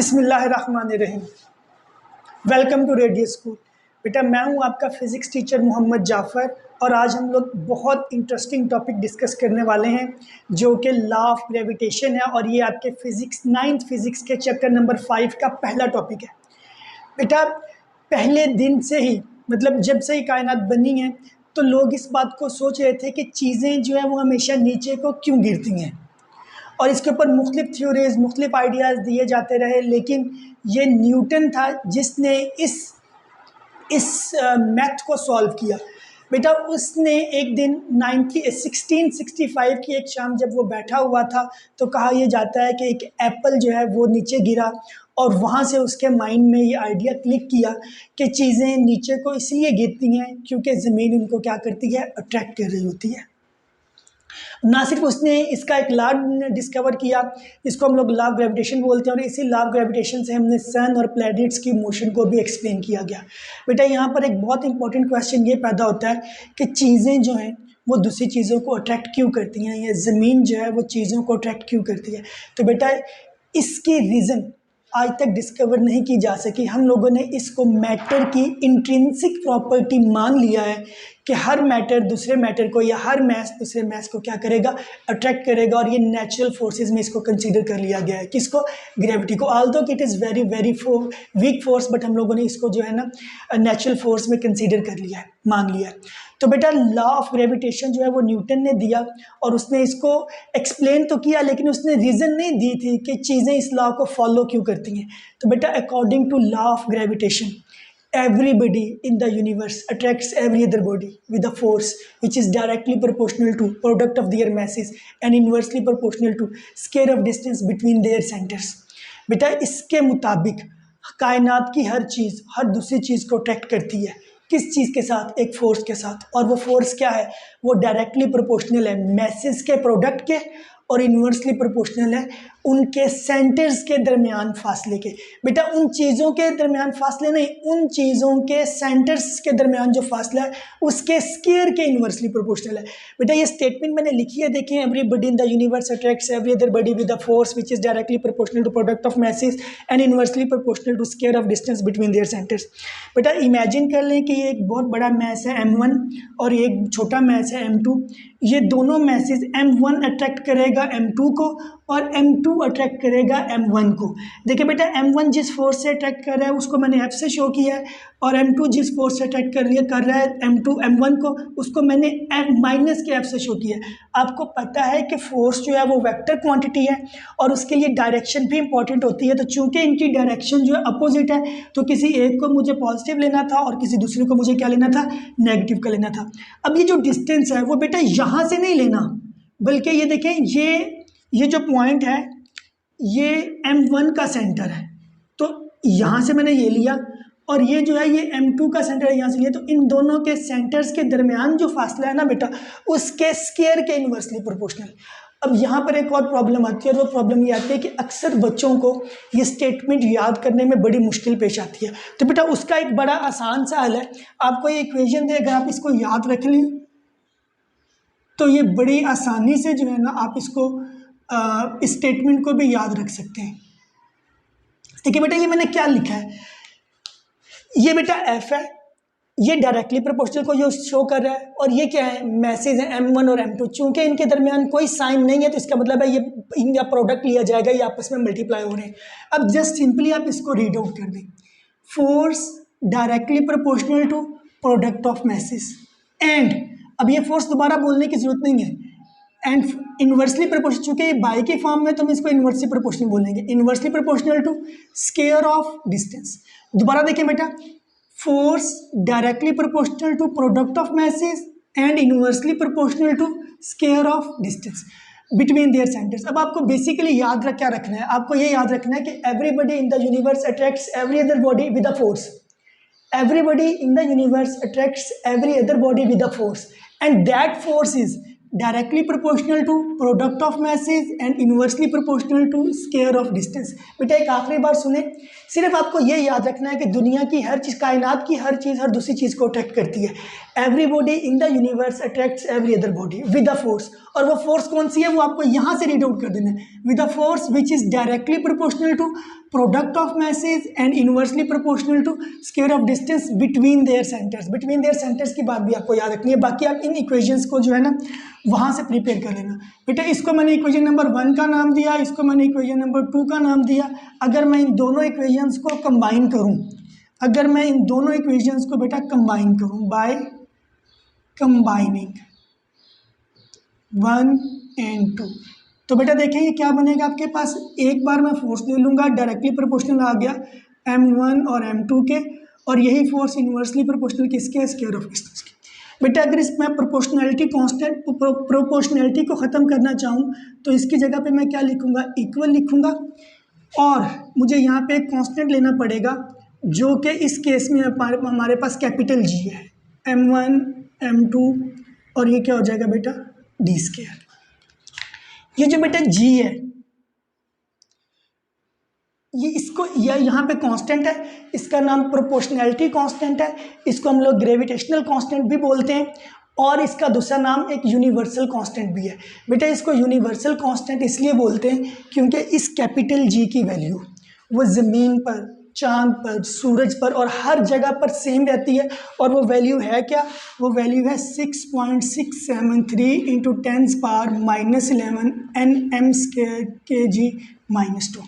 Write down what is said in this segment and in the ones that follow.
बिस्मिल्लाहिर्रहमानिर्रहीम। Welcome to radio school. बेटा मैं हूं आपका फ़िज़िक्स टीचर मोहम्मद जाफ़र और आज हम लोग बहुत इंटरेस्टिंग टॉपिक डिस्कस करने वाले हैं जो कि लॉ ऑफ ग्रेविटेशन है और ये आपके फ़िज़िक्स 9th फ़िज़िक्स के चैप्टर नंबर 5 का पहला टॉपिक है। बेटा पहले दिन से ही मतलब जब से ही कायनात बनी है तो लोग इस बात को सोच रहे थे कि चीज़ें जो है वो हमेशा नीचे को क्यों गिरती हैं और इसके ऊपर मुख्तलिफ थ्योरीज मुख्तलिफ आइडियाज़ दिए जाते रहे, लेकिन ये न्यूटन था जिसने इस मैथ को सॉल्व किया। बेटा उसने एक दिन 1665 की एक शाम जब वो बैठा हुआ था तो कहा यह जाता है कि एक एप्पल जो है वो नीचे गिरा और वहाँ से उसके माइंड में ये आइडिया क्लिक किया कि चीज़ें नीचे को इसलिए गिरती हैं क्योंकि ज़मीन उनको क्या करती है, अट्रैक्ट कर रही होती है। ना सिर्फ उसने इसका एक लॉ डिस्कवर किया जिसको हम लोग लॉ ऑफ ग्रेविटेशन बोलते हैं और इसी लॉ ऑफ ग्रेविटेशन से हमने सन और प्लैनेट्स की मोशन को भी एक्सप्लेन किया गया। बेटा यहाँ पर एक बहुत इंपॉर्टेंट क्वेश्चन ये पैदा होता है कि चीज़ें जो हैं वो दूसरी चीज़ों को अट्रैक्ट क्यों करती हैं या ज़मीन जो है वो चीज़ों को अट्रैक्ट क्यों करती है। तो बेटा इसकी रीज़न आज तक डिस्कवर नहीं की जा सकी। हम लोगों ने इसको मैटर की इंट्रिंसिक प्रॉपर्टी मान लिया है कि हर मैटर दूसरे मैटर को या हर मैस दूसरे मैस को क्या करेगा, अट्रैक्ट करेगा और ये नेचुरल फोर्सेस में इसको कंसीडर कर लिया गया है। किसको? ग्रेविटी को। Although it is very weak force but हम लोगों ने इसको जो है ना नेचुरल फोर्स में कंसीडर कर लिया है, मान लिया है। तो बेटा लॉ ऑफ ग्रेविटेशन जो है वो न्यूटन ने दिया और उसने इसको एक्सप्लेन तो किया लेकिन उसने रीज़न नहीं दी थी कि चीज़ें इस लॉ को फॉलो क्यों करती हैं। तो बेटा according to law of gravitation everybody in the universe attracts every other body with a force which is directly proportional to product of their masses and inversely proportional to square of distance between their centers। बेटा इसके मुताबिक कायनात की हर चीज़ हर दूसरी चीज़ को attract करती है। किस चीज़ के साथ? एक फोर्स के साथ। और वो फोर्स क्या है? वो डायरेक्टली प्रोपोर्शनल है मैसेज के प्रोडक्ट के और इन्वर्सली प्रोपोर्शनल है उनके सेंटर्स के दरमियान फासले के। बेटा उन चीज़ों के दरमियान फासले नहीं, उन चीज़ों के सेंटर्स के दरमियान जो फासला है उसके स्क्वायर के इन्वर्सली प्रोपोर्शनल है। बेटा ये स्टेटमेंट मैंने लिखी है, देखिए everybody in the universe attracts every other body with a force which is directly proportional to product of masses and inversely proportional to square of distance between their centres. बेटा imagine कर लें कि ये एक बहुत बड़ा मैस है m1 और एक छोटा मैस है m2। ये दोनों मैसेज m1 अट्रैक्ट करेगा m2 को और m2 अट्रैक्ट करेगा m1 को। देखिए बेटा m1 जिस फोर्स से अट्रैक्ट कर रहा है उसको मैंने f से शो किया है और m2 जिस फोर्स से अट्रैक्ट कर रहा है m1 को उसको मैंने माइनस के f से शो किया है। आपको पता है कि फोर्स जो है वो वेक्टर क्वांटिटी है और उसके लिए डायरेक्शन भी इंपॉर्टेंट होती है। तो चूंकि इनकी डायरेक्शन जो है अपोजिट है तो किसी एक को मुझे पॉजिटिव लेना था और किसी दूसरे को मुझे क्या लेना था, नेगेटिव का लेना था। अब ये जो डिस्टेंस है वो बेटा यहाँ से नहीं लेना बल्कि ये देखें ये जो पॉइंट है ये m1 का सेंटर है तो यहाँ से मैंने ये लिया और ये जो है ये m2 का सेंटर है यहाँ से लिया। तो इन दोनों के सेंटर्स के दरमियान जो फासला है ना बेटा उसके स्क्वायर के इन्वर्सली प्रोपोर्शनल। अब यहाँ पर एक और प्रॉब्लम आती है और वो प्रॉब्लम ये आती है कि अक्सर बच्चों को ये स्टेटमेंट याद करने में बड़ी मुश्किल पेश आती है। तो बेटा उसका एक बड़ा आसान सा हल है, आपको ये इक्वेशन दे, अगर आप इसको याद रख लें तो ये बड़ी आसानी से जो है ना आप इसको इस स्टेटमेंट को भी याद रख सकते हैं। देखिए बेटा ये मैंने क्या लिखा है, ये बेटा f है, ये डायरेक्टली प्रोपोर्शनल को जो शो कर रहा है और ये क्या है, मैसेज है m1 और m2। चूंकि इनके दरमियान कोई साइन नहीं है तो इसका मतलब है ये इनका प्रोडक्ट लिया जाएगा, ये आपस में मल्टीप्लाई हो रहे हैं। अब जस्ट सिंपली आप इसको रीड आउट कर दें, force directly proportional to product of masses and, अब ये फोर्स दोबारा बोलने की जरूरत नहीं है, एंड इन्वर्सली प्रोपोर्शनल, चूंकि ये बाई के फॉर्म में तो हम इसको इन्वर्सली प्रोपोर्शनल बोलेंगे, inversely proportional to square of distance. दोबारा देखिए बेटा, force directly proportional to product of masses and inversely proportional to square of distance between their centres. अब आपको बेसिकली याद क्या रखना है, आपको ये याद रखना है कि everybody in the universe attracts every other body with a force. Everybody in the universe attracts every other body with a force and that force is directly proportional to product of masses and inversely proportional to square of distance. बेटा एक आखिरी बार सुने, सिर्फ आपको ये याद रखना है कि दुनिया की हर चीज़, कायनात की हर चीज़ हर दूसरी चीज़ को अट्रैक्ट करती है। Every body in the universe attracts every other body with a force, और वो फोर्स कौन सी है वो आपको यहाँ से रीड आउट कर देना है, with a force which is directly proportional to product of masses and inversely proportional to square of distance between their centres. Between their centres की बात भी आपको याद रखनी है। बाकी आप इन इक्वेशंस को जो है ना वहाँ से प्रिपेयर कर लेना। बेटा इसको मैंने इक्वेशन नंबर 1 का नाम दिया, इसको मैंने इक्वेशन नंबर 2 का नाम दिया। अगर मैं इन दोनों इक्वेशंस को कंबाइन करूँ, अगर मैं इन दोनों इक्वेशंस को बेटा कंबाइन करूँ बाय कंबाइनिंग 1 and 2, तो बेटा देखेंगे क्या बनेगा आपके पास। एक बार मैं फोर्स ले लूँगा, डायरेक्टली प्रोपोर्शनल आ गया m1 और m2 के, और यही फोर्स इन्वर्सली प्रोपोर्शनल किसके, स्क्वायर ऑफ डिस्टेंस के। बेटा अगर इसमें प्रोपोर्शनैलिटी कांस्टेंट प्रोपोर्शनैलिटी को ख़त्म करना चाहूँ तो इसकी जगह पे मैं क्या लिखूँगा, इक्वल लिखूँगा, और मुझे यहाँ पे एक कांस्टेंट लेना पड़ेगा जो कि इस केस में हमारे पास कैपिटल जी है, m1 m2, और ये क्या हो जाएगा बेटा, d स्क्वायर। ये जो बेटा g है, ये इसको यहाँ पे कांस्टेंट है, इसका नाम प्रोपोर्शनैलिटी कांस्टेंट है, इसको हम लोग ग्रेविटेशनल कांस्टेंट भी बोलते हैं, और इसका दूसरा नाम एक यूनिवर्सल कांस्टेंट भी है। बेटा इसको यूनिवर्सल कांस्टेंट इसलिए बोलते हैं क्योंकि इस कैपिटल जी की वैल्यू वो ज़मीन पर, चांद पर, सूरज पर और हर जगह पर सेम रहती है, और वो वैल्यू है क्या, वो वैल्यू है 6.673 इंटू 10⁻⁻11 nm² kg-2।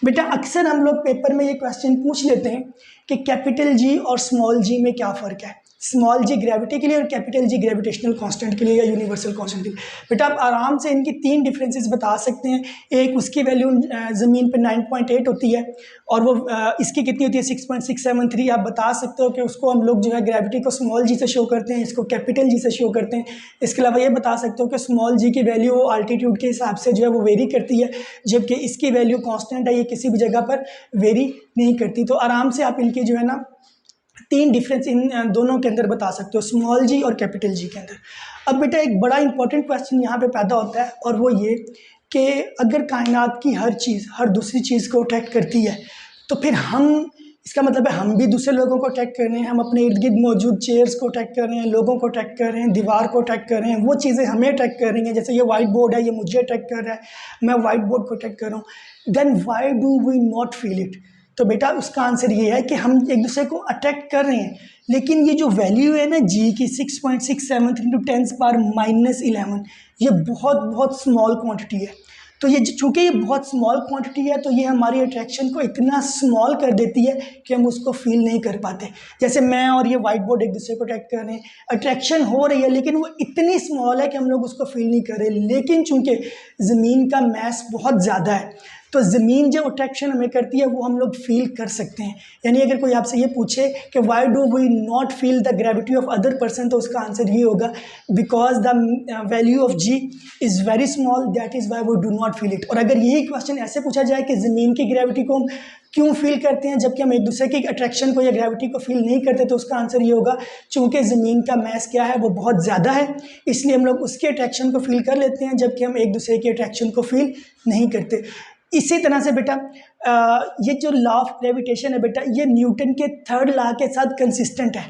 बेटा अक्सर हम लोग पेपर में ये क्वेश्चन पूछ लेते हैं कि कैपिटल जी और स्मॉल जी में क्या फ़र्क है, स्मॉल जी ग्रेविटी के लिए और कैपिटल जी ग्रेविटेशनल कांस्टेंट के लिए या यूनिवर्सल कांस्टेंट के लिए। बेटा आप आराम से इनकी 3 डिफरेंसेस बता सकते हैं। एक, उसकी वैल्यू ज़मीन पे 9.8 होती है, और वो इसकी कितनी होती है, 6.673। आप बता सकते हो कि उसको हम लोग जो है ग्रेविटी को स्मॉल जी से शो करते हैं, इसको कैपिटल जी से शो करते हैं। इसके अलावा ये बता सकते हो कि स्मॉल जी की वैल्यू आल्टीट्यूड के हिसाब से जो है वो वेरी करती है, जबकि इसकी वैल्यू कांस्टेंट है, ये किसी भी जगह पर वेरी नहीं करती। तो आराम से आप इनके जो है ना 3 डिफरेंस इन दोनों के अंदर बता सकते हो, स्मॉल जी और कैपिटल जी के अंदर। अब बेटा एक बड़ा इंपॉर्टेंट क्वेश्चन यहाँ पे पैदा होता है, और वो ये कि अगर कायनात की हर चीज़ हर दूसरी चीज़ को अट्रैक्ट करती है, तो फिर हम, इसका मतलब है हम भी दूसरे लोगों को अट्रैक्ट कर रहे हैं, हम अपने इर्द गिर्द मौजूद चेयर्स को अट्रैक्ट कर रहे हैं, लोगों को अट्रैक्ट कर रहे हैं, दीवार को अट्रैक्ट कर रहे हैं, वो चीज़ें हमें अट्रैक्ट कर रही हैं। जैसे ये वाइट बोर्ड है, ये मुझे अट्रैक्ट कर रहा है, मैं वाइट बोर्ड को अट्रैक्ट कर रहा हूँ। Then why do we not feel it? तो बेटा उसका आंसर ये है कि हम एक दूसरे को अट्रैक्ट कर रहे हैं, लेकिन ये जो वैल्यू है ना जी की 6.673 इंटू 10⁻⁻11, ये बहुत स्मॉल क्वांटिटी है। तो ये चूँकि ये बहुत स्मॉल क्वांटिटी है, तो ये हमारी अट्रैक्शन को इतना स्मॉल कर देती है कि हम उसको फील नहीं कर पाते। जैसे मैं और ये वाइट बोर्ड एक दूसरे को अट्रैक्ट कर रहे हैं, अट्रैक्शन हो रही है, लेकिन वो इतनी स्मॉल है कि हम लोग उसको फील नहीं कर रहे। लेकिन चूँकि ज़मीन का मैस बहुत ज़्यादा है, तो ज़मीन जो अट्रैक्शन हमें करती है वो हम लोग फील कर सकते हैं। यानी अगर कोई आपसे ये पूछे कि why do we not feel the gravity of other person, तो उसका आंसर ये होगा because the value of G is very small, that is why we do not feel it. और अगर यही क्वेश्चन ऐसे पूछा जाए कि ज़मीन की ग्रेविटी को हम क्यों फील करते हैं जबकि हम एक दूसरे की अट्रैक्शन को या ग्रेविटी को फील नहीं करते, तो उसका आंसर ये होगा चूँकि ज़मीन का मैस क्या है, वो बहुत ज़्यादा है, इसलिए हम लोग उसके अट्रैक्शन को फील कर लेते हैं, जबकि हम एक दूसरे की अट्रैक्शन को फील नहीं करते। इसी तरह से बेटा ये जो लॉ ऑफ ग्रेविटेशन है बेटा, ये न्यूटन के 3rd लॉ के साथ कंसिस्टेंट है।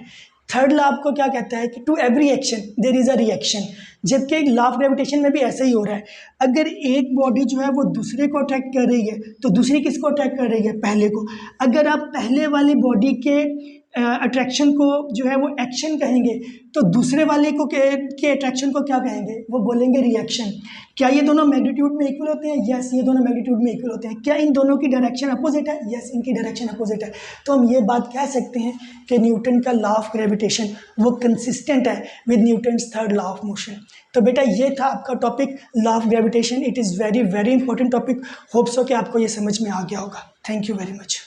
3rd लॉ आपको क्या कहता है कि to every action there is a reaction, जबकि लॉ ऑफ ग्रेविटेशन में भी ऐसा ही हो रहा है। अगर एक बॉडी जो है वो दूसरे को अट्रैक्ट कर रही है, तो दूसरी किसको अट्रैक्ट कर रही है, पहले को। अगर आप पहले वाली बॉडी के अट्रैक्शन को जो है वो एक्शन कहेंगे, तो दूसरे वाले को के अट्रैक्शन को क्या कहेंगे, वो बोलेंगे रिएक्शन। क्या ये दोनों मैग्नीट्यूड में इक्वल होते हैं? यस, ये दोनों मैग्नीट्यूड में इक्वल होते हैं। क्या इन दोनों की डायरेक्शन अपोजिट है? यस, इनकी डायरेक्शन अपोजिट है। तो हम ये बात कह सकते हैं कि न्यूटन का लॉ ऑफ ग्रेविटेशन वो कंसिस्टेंट है with Newton's 3rd law of motion. तो बेटा ये था आपका topic law of gravitation. It is very important topic. Hopes हो कि आपको ये समझ में आ गया होगा। Thank you very much.